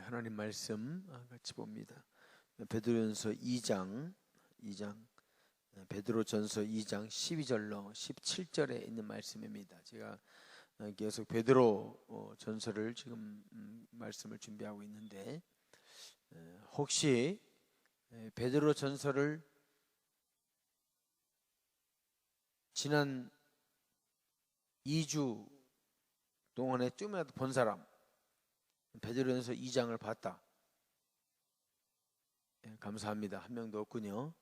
하나님 말씀 같이 봅니다. 베드로전서 2장 베드로전서 2장 12절로 17절에 있는 말씀입니다. 제가 계속 베드로 전서를 지금 말씀을 준비하고 있는데, 혹시 베드로 전서를 지난 2주 동안에 좀이라도 본 사람, 베드로전서 2장을 봤다. 감사합니다. 한 명도 없군요.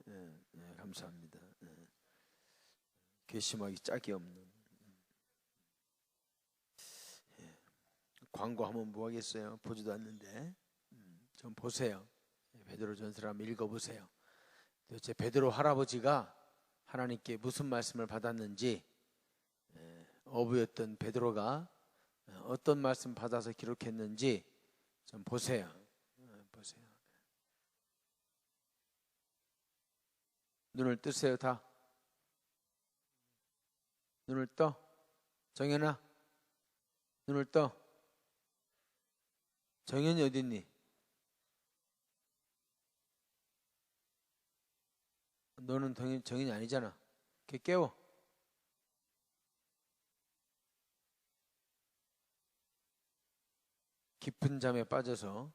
감사합니다. 괘씸하기 짝이 없는. 광고하면 뭐하겠어요? 보지도 않는데 좀 보세요. 베드로전서를 한번 읽어보세요. 도대체 베드로 할아버지가 하나님께 무슨 말씀을 받았는지, 어부였던 베드로가 어떤 말씀 받아서 기록했는지 좀 보세요. 눈을 뜨세요. 다 눈을 떠. 정연아, 눈을 떠. 정연이 어디 있니? 너는 정연이 아니잖아. 걔 깨워. 깊은 잠에 빠져서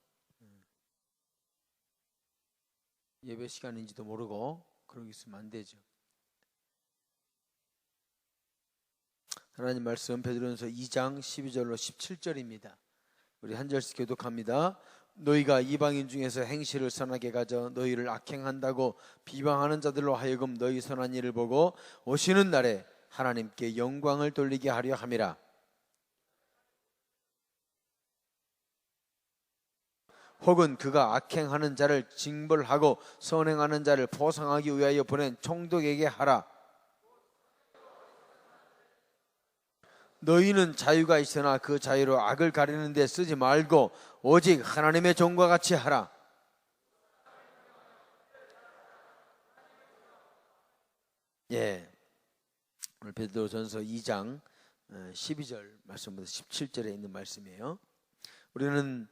예배 시간인지도 모르고 그러고 있으면 안 되죠. 하나님 말씀 베드로전서 2장 12절로 17절입니다. 우리 한 절씩 교독합니다. 너희가 이방인 중에서 행실을 선하게 가져 너희를 악행한다고 비방하는 자들로 하여금 너희 선한 일을 보고 오시는 날에 하나님께 영광을 돌리게 하려 함이라. 혹은 그가 악행하는 자를 징벌하고 선행하는 자를 보상하기 위하여 보낸 총독에게 하라. 너희는 자유가 있으나 그 자유로 악을 가리는 데 쓰지 말고 오직 하나님의 종과 같이 하라. 오늘 베드로전서 2장 12절 말씀부터 17절에 있는 말씀이에요. 우리는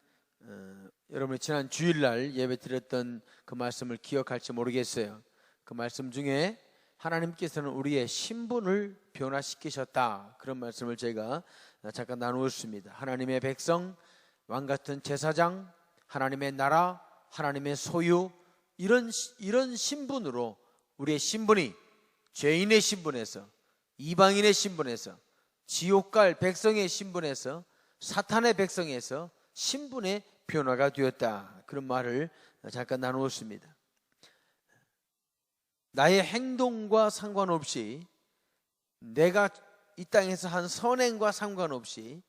여러분이 지난 주일날 예배 드렸던 그 말씀을 기억할지 모르겠어요. 그 말씀 중에 하나님께서는 우리의 신분을 변화시키셨다, 그런 말씀을 제가 잠깐 나누었습니다. 하나님의 백성, 왕같은 제사장, 하나님의 나라, 하나님의 소유, 이런 신분으로 우리의 신분이 죄인의 신분에서, 이방인의 신분에서, 지옥 갈 백성의 신분에서, 사탄의 백성에서 신분의 변화가 되었다, 그런 말을 잠깐 나누었습니다. 나의 행동과 상관없이, 내가 이 땅에서 한 선행과 상관없이,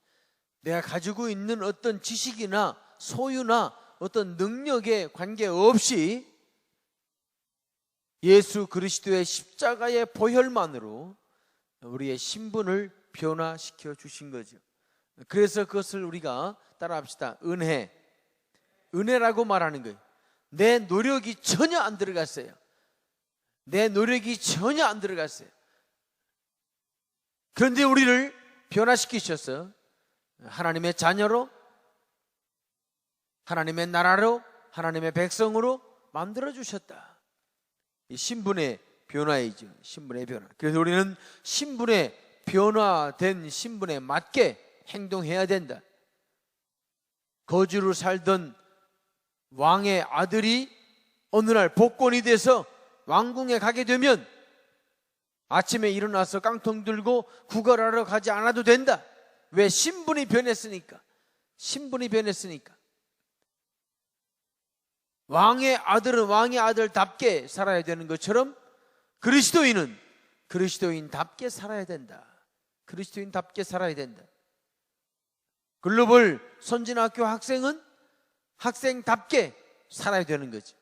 내가 가지고 있는 어떤 지식이나 소유나 어떤 능력에 관계없이 예수 그리스도의 십자가의 보혈만으로 우리의 신분을 변화시켜 주신 거죠. 그래서 그것을 우리가 따라합시다. 은혜라고 말하는 거예요. 내 노력이 전혀 안 들어갔어요. 내 노력이 전혀 안 들어갔어요. 그런데 우리를 변화시키셔서 하나님의 자녀로, 하나님의 나라로, 하나님의 백성으로 만들어주셨다. 이 신분의 변화이죠. 신분의 변화. 그래서 우리는 신분의 변화된 신분에 맞게 행동해야 된다. 거주로 살던 왕의 아들이 어느 날 복권이 돼서 왕궁에 가게 되면 아침에 일어나서 깡통 들고 구걸하러 가지 않아도 된다. 왜? 신분이 변했으니까. 신분이 변했으니까. 왕의 아들은 왕의 아들답게 살아야 되는 것처럼 그리스도인은 그리스도인답게 살아야 된다. 그리스도인답게 살아야 된다. 글로벌 선진학교 학생은 학생답게 살아야 되는 거죠.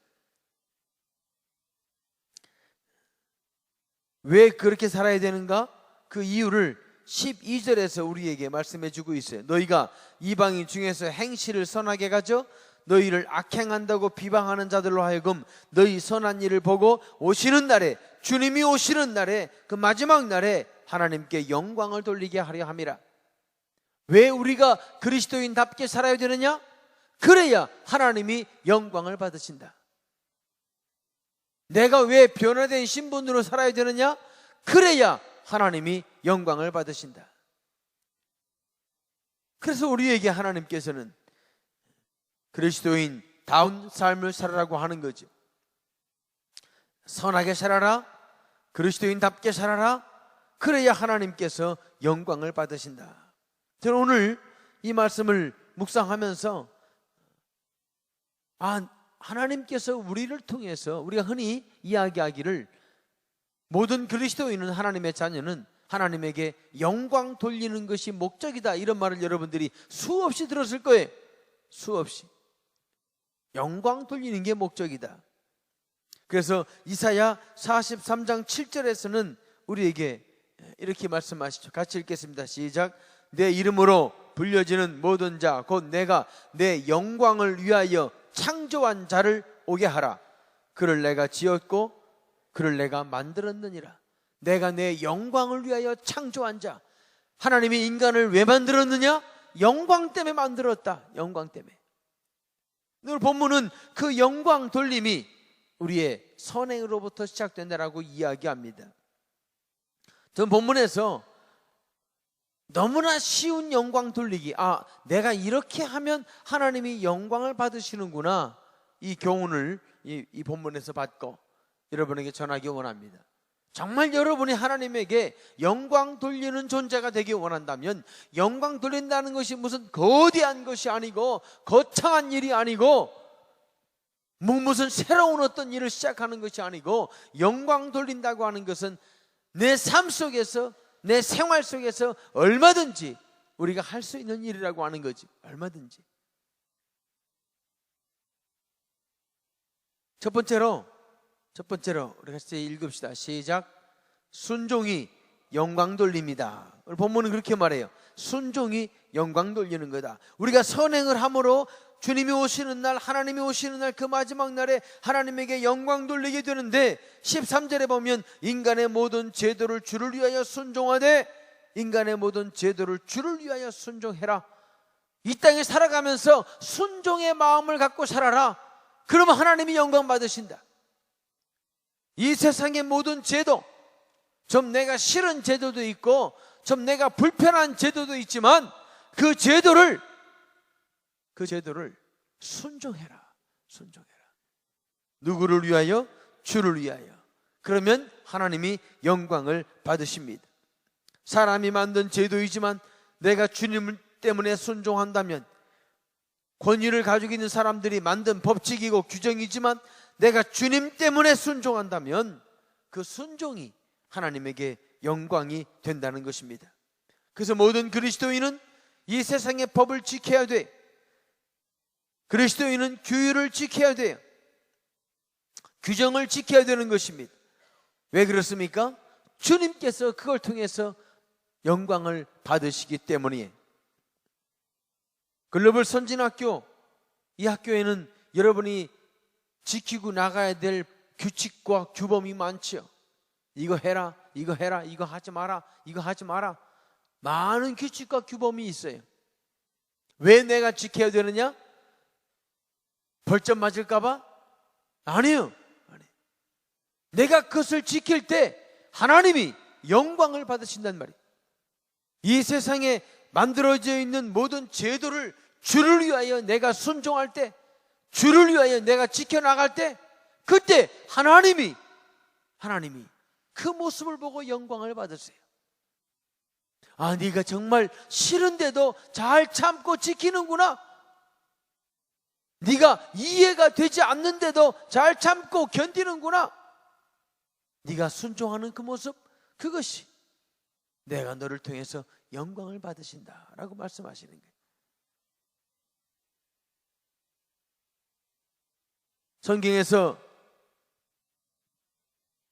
왜 그렇게 살아야 되는가? 그 이유를 12절에서 우리에게 말씀해 주고 있어요. 너희가 이방인 중에서 행실을 선하게 가져 너희를 악행한다고 비방하는 자들로 하여금 너희 선한 일을 보고 오시는 날에, 주님이 오시는 날에, 그 마지막 날에 하나님께 영광을 돌리게 하려 함이라. 왜 우리가 그리스도인답게 살아야 되느냐? 그래야 하나님이 영광을 받으신다. 내가 왜 변화된 신분으로 살아야 되느냐? 그래야 하나님이 영광을 받으신다. 그래서 우리에게 하나님께서는 그리스도인다운 삶을 살아라고 하는 거죠. 선하게 살아라, 그리스도인답게 살아라. 그래야 하나님께서 영광을 받으신다. 저는 오늘 이 말씀을 묵상하면서 하나님께서 우리를 통해서 우리가 흔히 이야기하기를 모든 그리스도인은, 하나님의 자녀는 하나님에게 영광 돌리는 것이 목적이다, 이런 말을 여러분들이 수없이 들었을 거예요. 수없이. 영광 돌리는 게 목적이다. 그래서 이사야 43장 7절에서는 우리에게 이렇게 말씀하시죠. 같이 읽겠습니다. 시작. 내 이름으로 불려지는 모든 자 곧 내가 내 영광을 위하여 창조한 자를 오게 하라. 그를 내가 지었고 그를 내가 만들었느니라. 내가 내 영광을 위하여 창조한 자. 하나님이 인간을 왜 만들었느냐? 영광 때문에 만들었다. 영광 때문에. 오늘 본문은 그 영광 돌림이 우리의 선행으로부터 시작된다라고 이야기합니다. 전 본문에서 너무나 쉬운 영광 돌리기, 내가 이렇게 하면 하나님이 영광을 받으시는구나, 이 교훈을 이 본문에서 받고 여러분에게 전하기 원합니다. 정말 여러분이 하나님에게 영광 돌리는 존재가 되기 원한다면, 영광 돌린다는 것이 무슨 거대한 것이 아니고 거창한 일이 아니고 무슨 새로운 어떤 일을 시작하는 것이 아니고, 영광 돌린다고 하는 것은 내 삶 속에서, 내 생활 속에서 얼마든지 우리가 할 수 있는 일이라고 하는 거지. 얼마든지. 첫 번째로 우리 같이 읽읍시다. 시작. 순종이 영광 돌립니다. 오늘 본문은 그렇게 말해요. 순종이 영광 돌리는 거다. 우리가 선행을 함으로 주님이 오시는 날, 하나님이 오시는 날, 그 마지막 날에 하나님에게 영광 돌리게 되는데, 13절에 보면 인간의 모든 제도를 주를 위하여 순종하되, 인간의 모든 제도를 주를 위하여 순종해라. 이 땅에 살아가면서 순종의 마음을 갖고 살아라. 그러면 하나님이 영광 받으신다. 이 세상의 모든 제도, 좀 내가 싫은 제도도 있고 좀 내가 불편한 제도도 있지만 그 제도를 순종해라. 누구를 위하여? 주를 위하여. 그러면 하나님이 영광을 받으십니다. 사람이 만든 제도이지만 내가 주님 때문에 순종한다면, 권위를 가지고 있는 사람들이 만든 법칙이고 규정이지만 내가 주님 때문에 순종한다면 그 순종이 하나님에게 영광이 된다는 것입니다. 그래서 모든 그리스도인은 이 세상의 법을 지켜야 돼. 그리스도인은 규율을 지켜야 돼요. 규정을 지켜야 되는 것입니다. 왜 그렇습니까? 주님께서 그걸 통해서 영광을 받으시기 때문이에요. 글로벌 선진학교, 이 학교에는 여러분이 지키고 나가야 될 규칙과 규범이 많죠. 이거 해라, 이거 해라, 이거 하지 마라, 이거 하지 마라. 많은 규칙과 규범이 있어요. 왜 내가 지켜야 되느냐? 벌점 맞을까 봐? 아니에요. 내가 그것을 지킬 때 하나님이 영광을 받으신단 말이에요. 이 세상에 만들어져 있는 모든 제도를 주를 위하여 내가 순종할 때, 주를 위하여 내가 지켜나갈 때, 그때 하나님이 그 모습을 보고 영광을 받으세요. 네가 정말 싫은데도 잘 참고 지키는구나. 네가 이해가 되지 않는데도 잘 참고 견디는구나. 네가 순종하는 그 모습, 그것이 내가 너를 통해서 영광을 받으신다라고 말씀하시는 거예요. 성경에서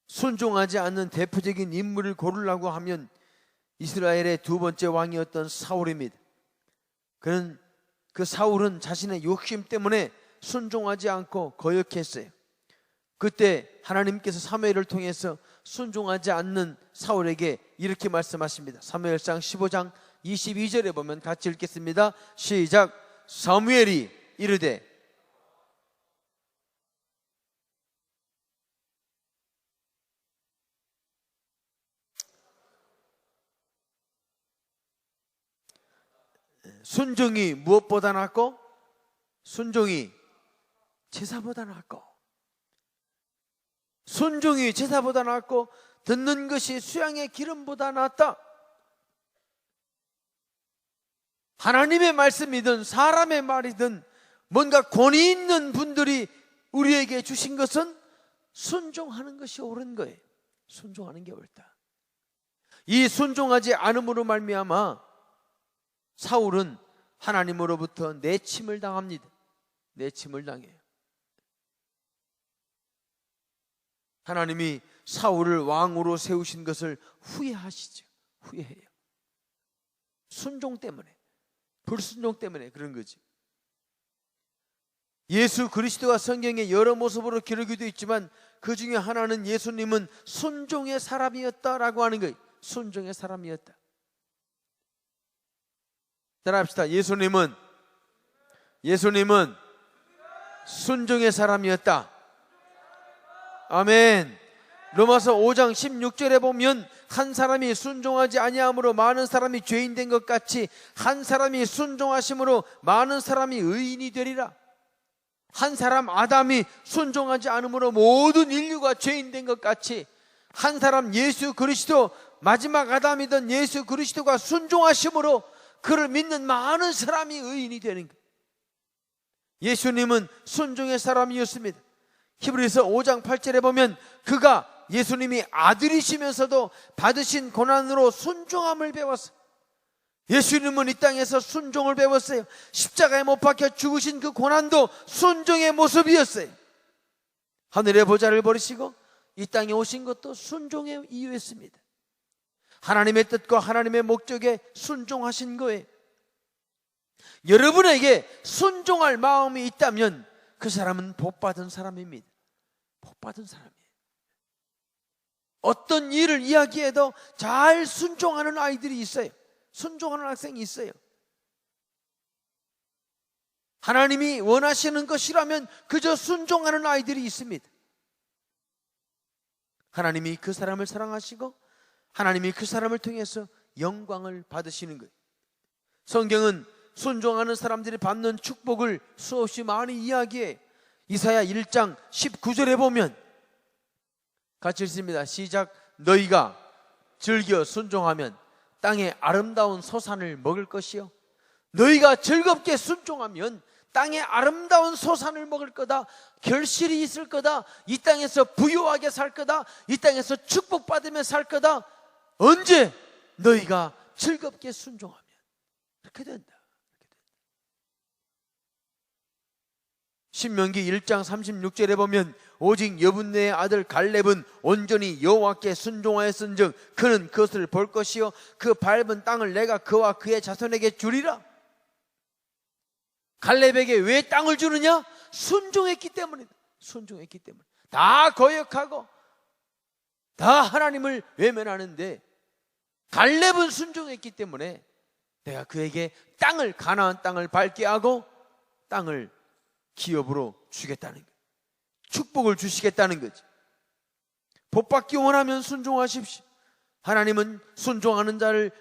순종하지 않는 대표적인 인물을 고르려고 하면 이스라엘의 두 번째 왕이었던 사울입니다. 그 사울은 자신의 욕심 때문에 순종하지 않고 거역했어요. 그때 하나님께서 사무엘을 통해서 순종하지 않는 사울에게 이렇게 말씀하십니다. 사무엘상 15장 22절에 보면 같이 읽겠습니다. 시작. 사무엘이 이르되 순종이 무엇보다 낫고 순종이 제사보다 낫고 순종이 제사보다 낫고 듣는 것이 수양의 기름보다 낫다. 하나님의 말씀이든 사람의 말이든 뭔가 권위 있는 분들이 우리에게 주신 것은 순종하는 것이 옳은 거예요. 순종하는 게 옳다. 이 순종하지 않음으로 말미암아 사울은 하나님으로부터 내침을 당합니다. 내침을 당해요. 하나님이 사울을 왕으로 세우신 것을 후회하시죠. 후회해요. 순종 때문에, 불순종 때문에 그런 거지. 예수 그리스도가 성경에 여러 모습으로 기록이 되어 있지만 그 중에 하나는 예수님은 순종의 사람이었다라고 하는 거예요. 순종의 사람이었다. 따라합시다. 예수님은 순종의 사람이었다. 아멘. 로마서 5장 16절에 보면 한 사람이 순종하지 아니함으로 많은 사람이 죄인 된 것 같이 한 사람이 순종하심으로 많은 사람이 의인이 되리라. 한 사람 아담이 순종하지 않음으로 모든 인류가 죄인 된 것 같이 한 사람 예수 그리스도 마지막 아담이던 예수 그리스도가 순종하심으로 그를 믿는 많은 사람이 의인이 되는 거예요. 예수님은 순종의 사람이었습니다. 히브리서 5장 8절에 보면 그가 예수님이 아들이시면서도 받으신 고난으로 순종함을 배웠어요. 예수님은 이 땅에서 순종을 배웠어요. 십자가에 못 박혀 죽으신 그 고난도 순종의 모습이었어요. 하늘의 보좌를 버리시고 이 땅에 오신 것도 순종의 이유였습니다. 하나님의 뜻과 하나님의 목적에 순종하신 거예요. 여러분에게 순종할 마음이 있다면 그 사람은 복받은 사람입니다. 복받은 사람이에요. 어떤 일을 이야기해도 잘 순종하는 아이들이 있어요. 순종하는 학생이 있어요. 하나님이 원하시는 것이라면 그저 순종하는 아이들이 있습니다. 하나님이 그 사람을 사랑하시고 하나님이 그 사람을 통해서 영광을 받으시는 거예요. 성경은 순종하는 사람들이 받는 축복을 수없이 많이 이야기해요. 이사야 1장 19절에 보면 같이 읽습니다. 시작. 너희가 즐겨 순종하면 땅의 아름다운 소산을 먹을 것이요 너희가 즐겁게 순종하면 땅의 아름다운 소산을 먹을 거다. 결실이 있을 거다. 이 땅에서 부유하게 살 거다. 이 땅에서 축복받으며 살 거다. 언제? 너희가 즐겁게 순종하면. 그렇게 된다. 신명기 1장 36절에 보면 오직 여분네의 아들 갈렙은 온전히 여호와께 순종하였은즉 그는 그것을 볼 것이요 그 밟은 땅을 내가 그와 그의 자손에게 주리라. 갈렙에게 왜 땅을 주느냐? 순종했기 때문이다. 순종했기 때문에. 다 거역하고 다 하나님을 외면하는데 갈렙은 순종했기 때문에 내가 그에게 땅을, 가나안 땅을 밟게 하고 땅을 기업으로 주겠다는 거예요. 축복을 주시겠다는 거지. 복받기 원하면 순종하십시오. 하나님은 순종하는 자를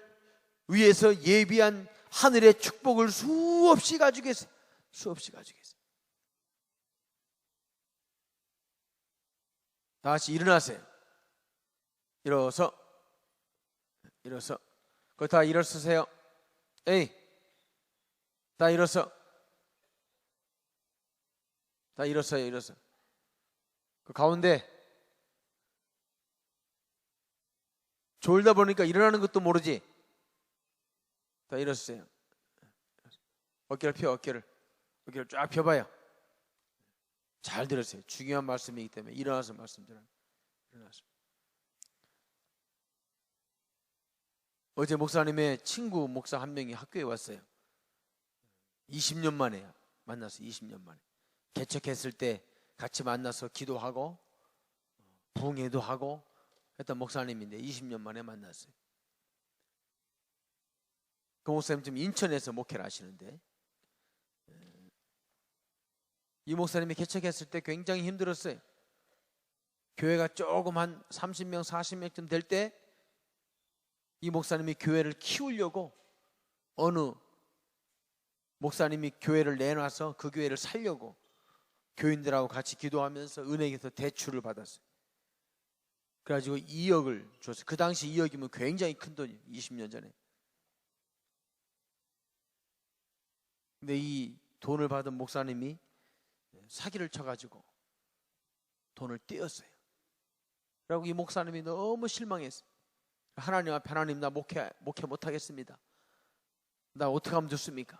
위해서 예비한 하늘의 축복을 수없이 가지고 계세요. 수없이 가지고 계세요. 다시 일어나세요. 일어서. 그거 다 일어서세요. 에이, 다 일어서. 다 일어서요. 일어서. 그 가운데 졸다 보니까 일어나는 것도 모르지. 다 일어서세요. 어깨를 펴. 어깨를 쫙 펴봐요. 잘 들으세요. 중요한 말씀이기 때문에 일어나서 말씀드려요. 일어나서. 어제 목사님의 친구 목사 한 명이 학교에 왔어요. 20년 만에 만났어요. 20년 만에. 개척했을 때 같이 만나서 기도하고 부흥회도 하고 했던 목사님인데 20년 만에 만났어요. 그 목사님 지금 인천에서 목회를 하시는데 이 목사님이 개척했을 때 굉장히 힘들었어요. 교회가 조금 한 30명, 40명쯤 될 때 이 목사님이 교회를 키우려고 어느 목사님이 교회를 내놔서 그 교회를 살려고 교인들하고 같이 기도하면서 은행에서 대출을 받았어요. 그래가지고 2억을 줬어요. 그 당시 2억이면 굉장히 큰 돈이에요. 20년 전에. 근데 이 돈을 받은 목사님이 사기를 쳐가지고 돈을 떼었어요. 그리고 이 목사님이 너무 실망했어요. 하나님 앞에, 하나님 나 목회 못하겠습니다. 나 어떻게 하면 좋습니까?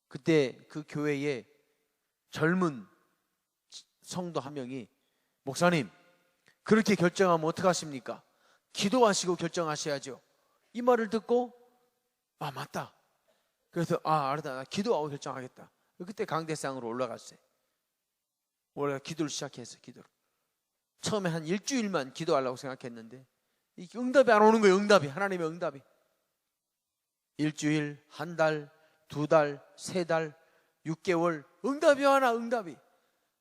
그때 그 교회에 젊은 성도 한 명이 목사님 그렇게 결정하면 어떡하십니까? 기도하시고 결정하셔야죠. 이 말을 듣고 아 맞다. 그래서 알았다. 나 기도하고 결정하겠다. 그때 강대상으로 올라갔어요. 올라가 기도를 시작했어요. 기도를. 처음에 한 일주일만 기도하려고 생각했는데 이게 응답이 안 오는 거예요. 응답이. 하나님의 응답이. 일주일, 한 달, 두 달, 세 달, 6개월 응답이 하나 응답이.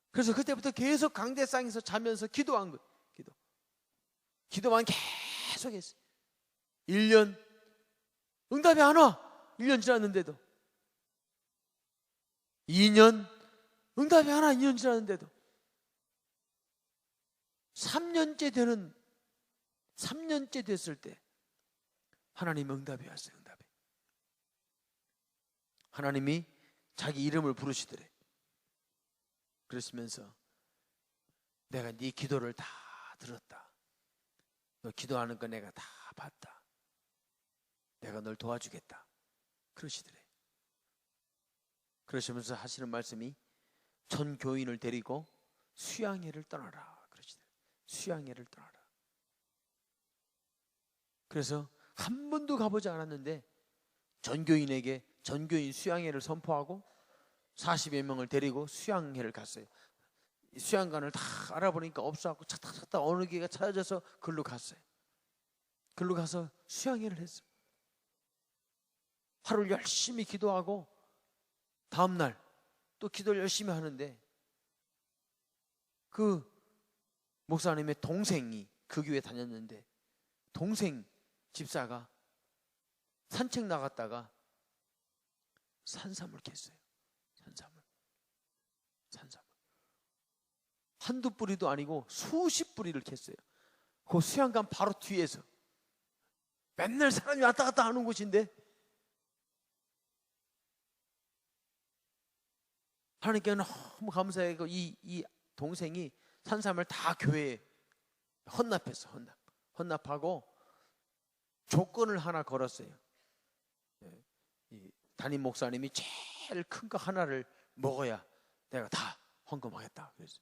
그래서 그때부터 계속 강대상에서 자면서 기도한 거예요. 기도만 계속 했어요. 1년 응답이 안 와. 1년 지났는데도 2년 응답이 안 와. 2년 지났는데도 3년째 됐을 때 하나님 응답이 왔어요. 응답이. 하나님이 자기 이름을 부르시더래. 그러시면서 내가 네 기도를 다 들었다. 너 기도하는 거 내가 다 봤다. 내가 널 도와주겠다. 그러시더래. 그러시면서 하시는 말씀이 전 교인을 데리고 수양회를 떠나라. 그러시더래. 수양회를 떠나라. 그래서 한 번도 가보지 않았는데 전교인에게 전교인 수양회를 선포하고 40여 명을 데리고 수양회를 갔어요. 수양관을 다 알아보니까 없어갖고 찾다 어느 개가 찾아져서 글로 갔어요. 글로 가서 수양회를 했어요. 하루를 열심히 기도하고 다음날 또 기도를 열심히 하는데 그 목사님의 동생이 그 교회 다녔는데 동생 집사가 산책 나갔다가 산삼을 캤어요. 산삼을. 한두 뿌리도 아니고 수십 뿌리를 캤어요. 그 수양관 바로 뒤에서. 맨날 사람이 왔다 갔다 하는 곳인데 하나님께 너무 감사해서 이 동생이 산삼을 다 교회에 헌납했어. 헌납하고 조건을 하나 걸었어요. 이 담임 목사님이 제일 큰 거 하나를 먹어야 내가 다 헌금하겠다. 그래서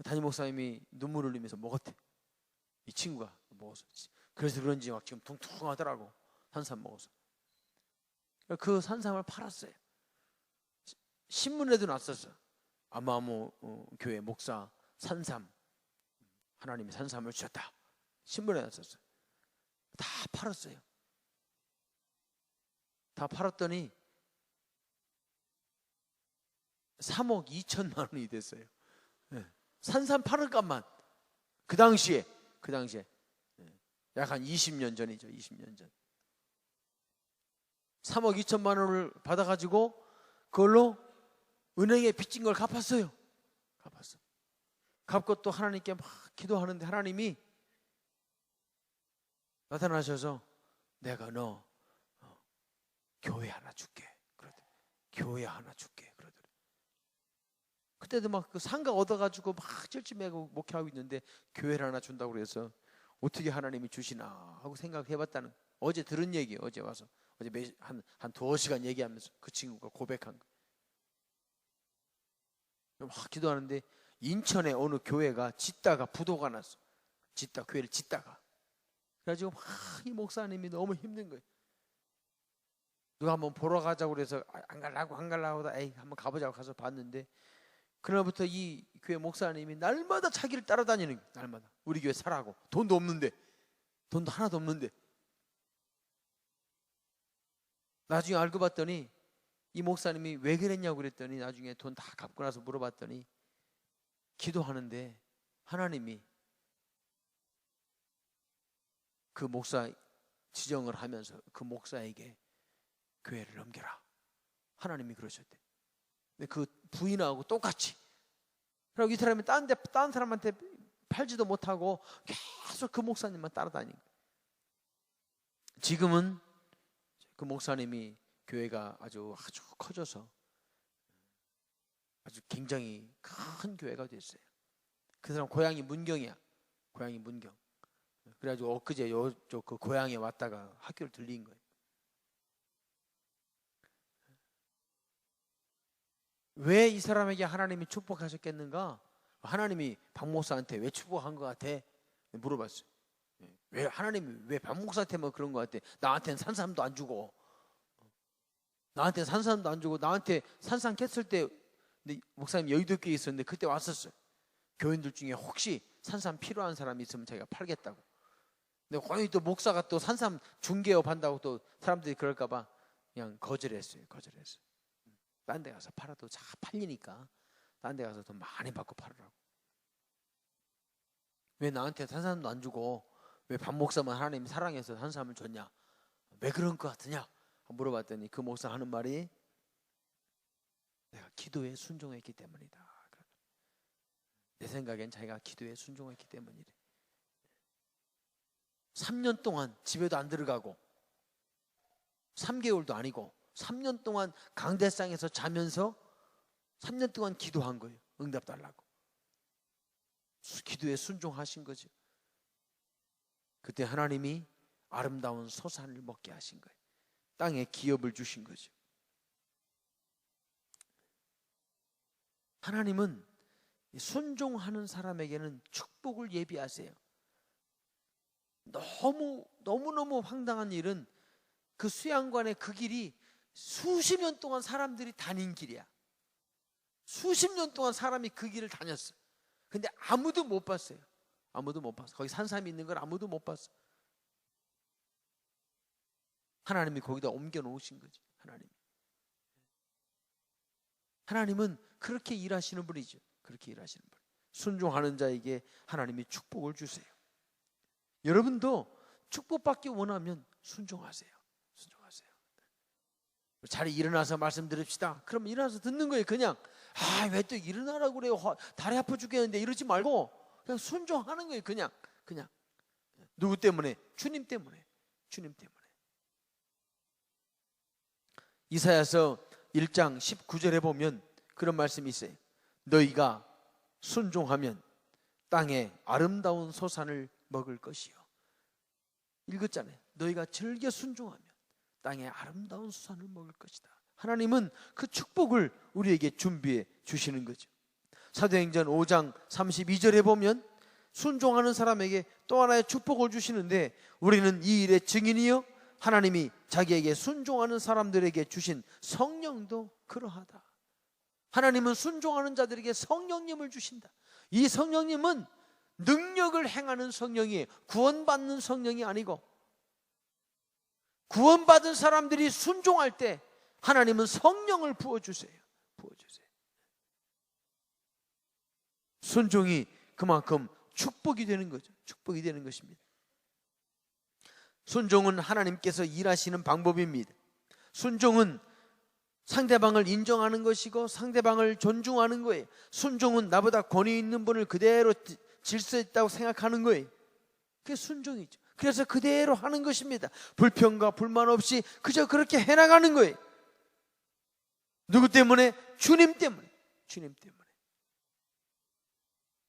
담임 목사님이 눈물을 흘리면서 먹었대. 이 친구가 먹어서. 그래서 그런지 막 지금 퉁퉁하더라고. 산삼 먹어서. 그 산삼을 팔았어요. 신문에도 났었어. 아마모 교회 목사 산삼, 하나님이 산삼을 주셨다. 신문에 났었어요. 다 팔았어요. 다 팔았더니 3억 2천만 원이 됐어요. 산삼 파는 값만. 그 당시에 약 한 20년 전이죠. 20년 전. 3억 2천만 원을 받아가지고 그걸로 은행에 빚진 걸 갚았어요. 갚고 또 하나님께 막 기도하는데 하나님이 나타나셔서 내가 너 교회 하나 줄게. 그러더니 교회 하나 줄게. 그러더니 그때도 막 그 상가 얻어가지고 막 쩔쩔매고 목회하고 있는데 교회를 하나 준다고 그래서 어떻게 하나님이 주시나 하고 생각해봤다는 어제 들은 얘기. 어제 와서 어제 한 두어 시간 얘기하면서 그 친구가 고백한 거. 막 기도하는데 인천의 어느 교회가 짓다가 부도가 났어. 교회를 짓다가. 그래가지고 막 이 목사님이 너무 힘든 거예요. 누가 한번 보러 가자고 그래서 안 가려고 하다 에이 한번 가보자고 가서 봤는데 그날부터 이 교회 목사님이 날마다 자기를 따라다니는 거예요. 날마다 우리 교회 사라고. 돈도 하나도 없는데 나중에 알고 봤더니 이 목사님이 왜 그랬냐고 그랬더니 나중에 돈 다 갚고 나서 물어봤더니 기도하는데 하나님이 그 목사 지정을 하면서 그 목사에게 교회를 넘겨라. 하나님이 그러셨대. 근데 그 부인하고 똑같이. 그리고 이 사람이 딴 사람한테 팔지도 못하고 계속 그 목사님만 따라다니는 거예요. 지금은 그 목사님이 교회가 아주 커져서 아주 굉장히 큰 교회가 됐어요. 그 사람 고향이 문경이야. 고향이 문경. 그래가지고 엊그제 요쪽 그 고향에 왔다가 학교를 들린 거예요. 왜 이 사람에게 하나님이 축복하셨겠는가? 하나님이 박 목사한테 왜 축복한 것 같아? 물어봤어요. 왜 하나님이 왜 박 목사한테만 그런 것 같아? 나한테는 산삼도 안 주고, 나한테 산삼도 안 주고, 나한테 산삼 깼을 때 목사님 여의도교에 있었는데 그때 왔었어요. 교인들 중에 혹시 산삼 필요한 사람이 있으면 자기가 팔겠다고. 근데 거의 또 목사가 또 산삼 중개업 한다고 또 사람들이 그럴까봐 그냥 거절했어요. 딴 데 가서 팔아도 잘 팔리니까 딴 데 가서 돈 많이 받고 팔으라고. 왜 나한테 산삼도 안 주고 왜 박 목사만 하나님이 사랑해서 산삼을 줬냐? 왜 그런 것 같으냐? 물어봤더니 그 목사 하는 말이 내가 기도에 순종했기 때문이다. 내 생각엔 자기가 기도에 순종했기 때문이래. 3년 동안 집에도 안 들어가고 3개월도 아니고 3년 동안 강대상에서 자면서 3년 동안 기도한 거예요. 응답 달라고. 기도에 순종하신 거죠. 그때 하나님이 아름다운 소산을 먹게 하신 거예요. 땅에 기업을 주신 거죠. 하나님은 순종하는 사람에게는 축복을 예비하세요. 너무너무 황당한 일은 그 수양관의 그 길이 수십 년 동안 사람들이 다닌 길이야. 수십 년 동안 사람이 그 길을 다녔어. 근데 아무도 못 봤어요. 아무도 못 봤어. 거기 산삼이 있는 걸 아무도 못 봤어. 하나님이 거기다 옮겨 놓으신 거지. 하나님은 그렇게 일하시는 분이죠. 그렇게 일하시는 분. 순종하는 자에게 하나님이 축복을 주세요. 여러분도 축복받기 원하면 순종하세요. 자리 일어나서 말씀 들읍시다. 그럼 일어나서 듣는 거예요. 그냥 왜 또 일어나라고 그래요. 다리 아파 죽겠는데 이러지 말고 그냥 순종하는 거예요. 그냥 누구 때문에? 주님 때문에. 이사야서 1장 19절에 보면 그런 말씀이 있어요. 너희가 순종하면 땅에 아름다운 소산을 먹을 것이요. 읽었잖아요. 너희가 즐겨 순종하면 땅에 아름다운 소산을 먹을 것이다. 하나님은 그 축복을 우리에게 준비해 주시는 거죠. 사도행전 5장 32절에 보면 순종하는 사람에게 또 하나의 축복을 주시는데 우리는 이 일의 증인이요 하나님이 자기에게 순종하는 사람들에게 주신 성령도 그러하다. 하나님은 순종하는 자들에게 성령님을 주신다. 이 성령님은 능력을 행하는 성령이에요. 구원받는 성령이 아니고, 구원받은 사람들이 순종할 때 하나님은 성령을 부어주세요. 순종이 그만큼 축복이 되는 거죠. 축복이 되는 것입니다. 순종은 하나님께서 일하시는 방법입니다. 순종은 상대방을 인정하는 것이고 상대방을 존중하는 거예요. 순종은 나보다 권위 있는 분을 그대로 질서 있다고 생각하는 거예요. 그게 순종이죠. 그래서 그대로 하는 것입니다. 불평과 불만 없이 그저 그렇게 해나가는 거예요. 누구 때문에? 주님 때문에.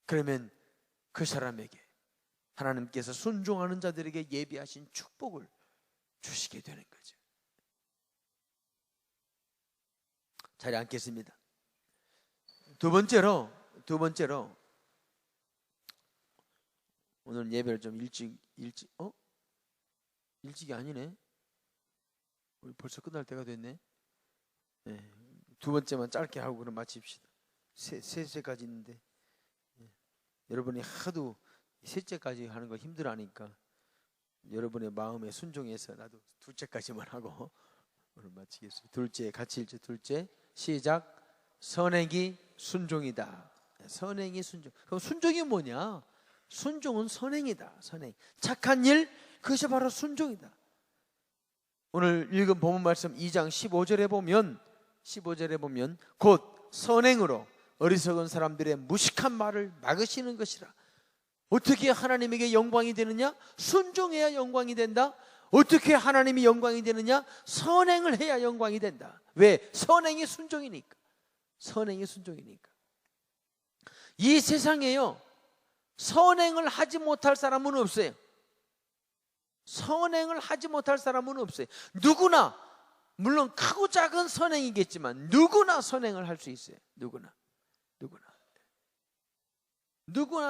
그러면 그 사람에게 하나님께서 순종하는 자들에게 예비하신 축복을 주시게 되는 거죠. 자리에 앉겠습니다. 두 번째로 오늘 예배를 좀 일찍이 아니네. 우리 벌써 끝날 때가 됐네. 네, 두 번째만 짧게 하고 그럼 마칩시다. 셋째까지 있는데 여러분이 하도 셋째까지 하는 거 힘들어하니까 여러분의 마음에 순종해서 나도 둘째까지만 하고 오늘 마치겠습니다. 둘째, 같이 읽죠. 둘째, 시작. 선행이 순종이다. 선행이 순종. 그럼 순종이 뭐냐? 순종은 선행이다. 선행. 착한 일, 그것이 바로 순종이다. 오늘 읽은 본문 말씀 2장 15절에 보면 곧 선행으로 어리석은 사람들의 무식한 말을 막으시는 것이라. 어떻게 하나님에게 영광이 되느냐? 순종해야 영광이 된다. 어떻게 하나님이 영광이 되느냐? 선행을 해야 영광이 된다. 왜? 선행이 순종이니까. 선행이 순종이니까. 이 세상에요, 선행을 하지 못할 사람은 없어요. 선행을 하지 못할 사람은 없어요. 누구나, 물론 크고 작은 선행이겠지만 누구나 선행을 할 수 있어요. 누구나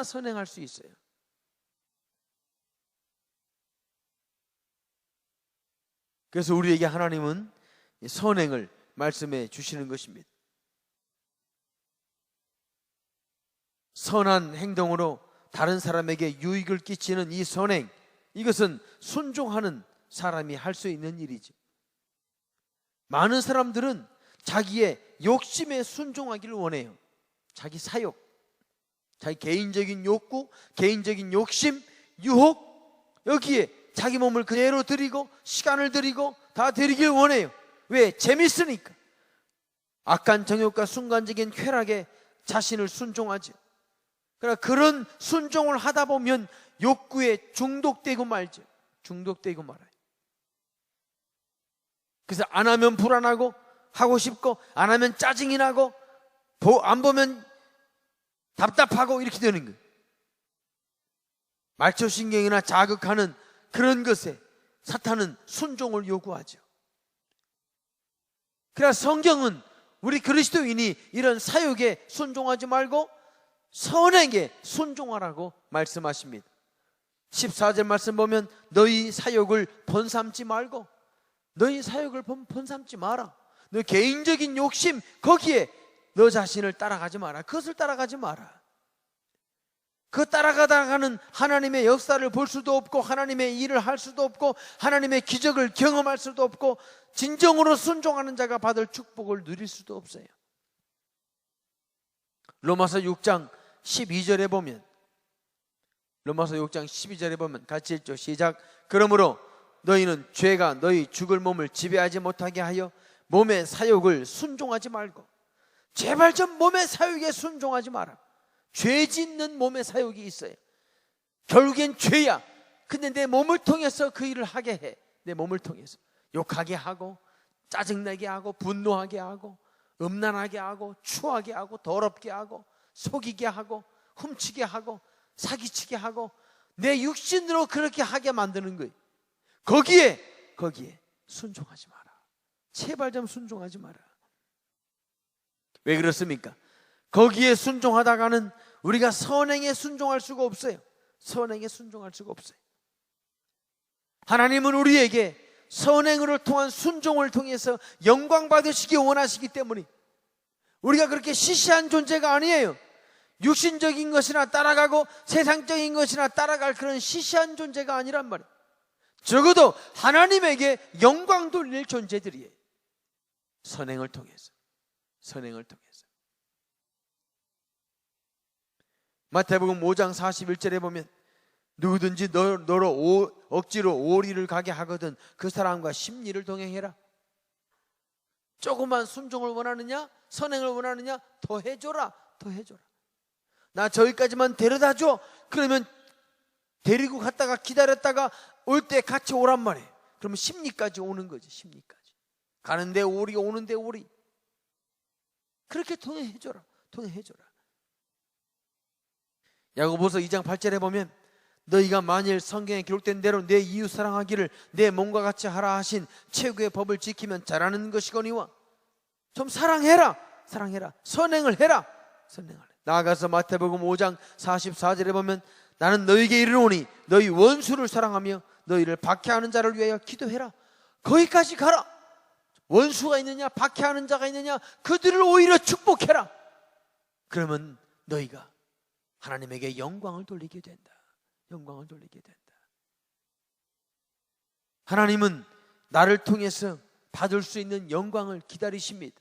선행할 수 있어요. 그래서 우리에게 하나님은 선행을 말씀해 주시는 것입니다. 선한 행동으로 다른 사람에게 유익을 끼치는 이 선행, 이것은 순종하는 사람이 할 수 있는 일이죠. 많은 사람들은 자기의 욕심에 순종하기를 원해요. 자기 사욕, 자기 개인적인 욕구, 개인적인 욕심, 유혹, 여기에 자기 몸을 그대로 드리고 시간을 드리고 다 드리길 원해요. 왜? 재밌으니까. 악한 정욕과 순간적인 쾌락에 자신을 순종하죠. 그러나 그런 순종을 하다 보면 욕구에 중독되고 말죠. 중독되고 말아요. 그래서 안 하면 불안하고, 하고 싶고, 안 하면 짜증이 나고, 안 보면 답답하고, 이렇게 되는 거예요. 말초신경이나 자극하는 그런 것에 사탄은 순종을 요구하죠. 그래서 성경은 우리 그리스도인이 이런 사욕에 순종하지 말고 선행에 순종하라고 말씀하십니다. 14절 말씀 보면 너희 사욕을 번삼지 말고, 너희 사욕을 번삼지 마라. 너 개인적인 욕심, 거기에 너 자신을 따라가지 마라. 그것을 따라가지 마라. 그 따라가다가는 하나님의 역사를 볼 수도 없고, 하나님의 일을 할 수도 없고, 하나님의 기적을 경험할 수도 없고, 진정으로 순종하는 자가 받을 축복을 누릴 수도 없어요. 로마서 6장 12절에 보면, 로마서 6장 12절에 보면 같이 읽죠. 시작. 그러므로 너희는 죄가 너희 죽을 몸을 지배하지 못하게 하여 몸의 사욕을 순종하지 말고. 제발 좀 몸의 사욕에 순종하지 마라. 죄 짓는 몸의 사욕이 있어요. 결국엔 죄야. 근데 내 몸을 통해서 그 일을 하게 해. 내 몸을 통해서 욕하게 하고, 짜증나게 하고, 분노하게 하고, 음란하게 하고, 추하게 하고, 더럽게 하고, 속이게 하고, 훔치게 하고, 사기치게 하고, 내 육신으로 그렇게 하게 만드는 거예요. 거기에 순종하지 마라. 제발 좀 순종하지 마라. 왜 그렇습니까? 거기에 순종하다가는 우리가 선행에 순종할 수가 없어요. 선행에 순종할 수가 없어요. 하나님은 우리에게 선행으로 통한 순종을 통해서 영광 받으시기 원하시기 때문에 우리가 그렇게 시시한 존재가 아니에요. 육신적인 것이나 따라가고 세상적인 것이나 따라갈 그런 시시한 존재가 아니란 말이에요. 적어도 하나님에게 영광 돌릴 존재들이에요. 선행을 통해서. 마태복음 5장 41절에 보면 누구든지 너로 억지로 오리를 가게 하거든 그 사람과 심리를 동행해라. 조금만 순종을 원하느냐, 선행을 원하느냐, 더 해줘라. 나 저기까지만 데려다줘. 그러면 데리고 갔다가 기다렸다가 올 때 같이 오란 말이에요. 그러면 심리까지 오는 거지. 심리까지. 가는데 오리, 오는데 오리. 그렇게 통행해줘라. 야고보서 2장 8절에 보면 너희가 만일 성경에 기록된 대로 내 이웃 사랑하기를 내 몸과 같이 하라 하신 최고의 법을 지키면 잘하는 것이거니와. 좀 사랑해라. 선행을 해라. 나아가서 마태복음 5장 44절에 보면 나는 너희에게 이르노니 너희 원수를 사랑하며 너희를 박해하는 자를 위하여 기도해라. 거기까지 가라. 원수가 있느냐, 박해하는 자가 있느냐, 그들을 오히려 축복해라. 그러면 너희가 하나님에게 영광을 돌리게 된다. 하나님은 나를 통해서 받을 수 있는 영광을 기다리십니다.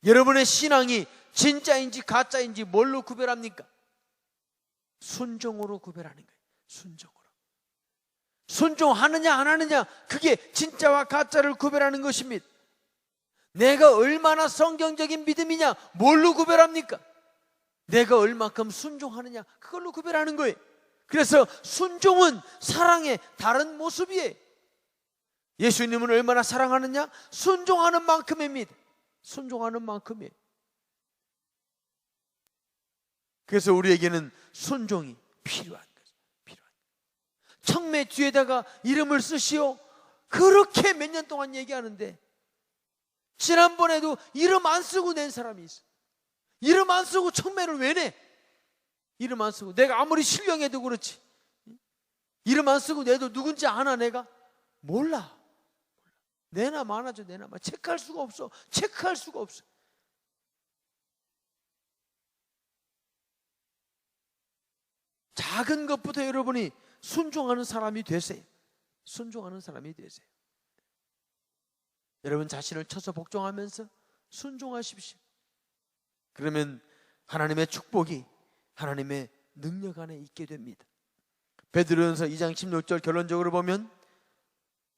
여러분의 신앙이 진짜인지 가짜인지 뭘로 구별합니까? 순종으로 구별하는 거예요. 순종으로. 순종하느냐 안 하느냐, 그게 진짜와 가짜를 구별하는 것입니다. 내가 얼마나 성경적인 믿음이냐, 뭘로 구별합니까? 내가 얼마큼 순종하느냐, 그걸로 구별하는 거예요. 그래서 순종은 사랑의 다른 모습이에요. 예수님은 얼마나 사랑하느냐? 순종하는 만큼입니다. 순종하는 만큼이에요. 그래서 우리에게는 순종이 필요한 거죠. 청매 뒤에다가 이름을 쓰시오, 그렇게 몇 년 동안 얘기하는데 지난번에도 이름 안 쓰고 낸 사람이 있어. 이름 안 쓰고 청매를 왜 내? 이름 안 쓰고. 내가 아무리 신령해도 그렇지, 이름 안 쓰고 내도 누군지 아나? 내가 몰라. 내나 마나죠. 내나 마. 체크할 수가 없어. 체크할 수가 없어. 작은 것부터 여러분이 순종하는 사람이 되세요. 순종하는 사람이 되세요. 여러분 자신을 쳐서 복종하면서 순종하십시오. 그러면 하나님의 축복이 하나님의 능력 안에 있게 됩니다. 베드로전서 2장 16절 결론적으로 보면,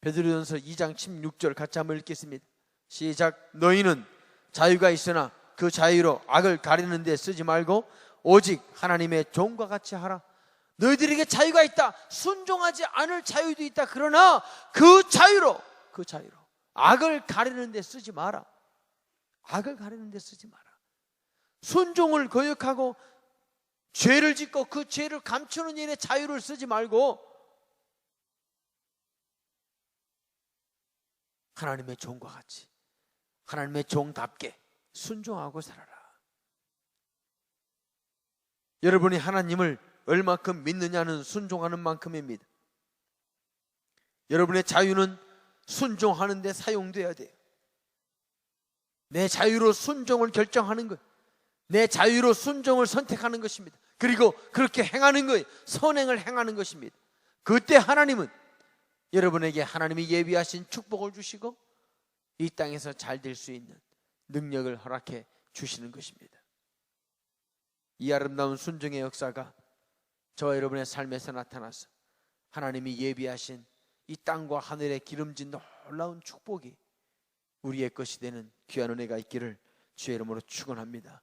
베드로전서 2장 16절 같이 한번 읽겠습니다. 시작. 너희는 자유가 있으나 그 자유로 악을 가리는 데 쓰지 말고 오직 하나님의 종과 같이 하라. 너희들에게 자유가 있다. 순종하지 않을 자유도 있다. 그러나 그 자유로 악을 가리는 데 쓰지 마라. 악을 가리는 데 쓰지 마라. 순종을 거역하고 죄를 짓고 그 죄를 감추는 일에 자유를 쓰지 말고 하나님의 종과 같이, 하나님의 종답게 순종하고 살아라. 여러분이 하나님을 얼마큼 믿느냐는 순종하는 만큼입니다. 여러분의 자유는 순종하는 데 사용돼야 돼요. 내 자유로 순종을 결정하는 것, 내 자유로 순종을 선택하는 것입니다. 그리고 그렇게 행하는 거예요. 선행을 행하는 것입니다. 그때 하나님은 여러분에게 하나님이 예비하신 축복을 주시고 이 땅에서 잘 될 수 있는 능력을 허락해 주시는 것입니다. 이 아름다운 순종의 역사가 저와 여러분의 삶에서 나타나서 하나님이 예비하신 이 땅과 하늘의 기름진 놀라운 축복이 우리의 것이 되는 귀한 은혜가 있기를 주의 이름으로 축원합니다.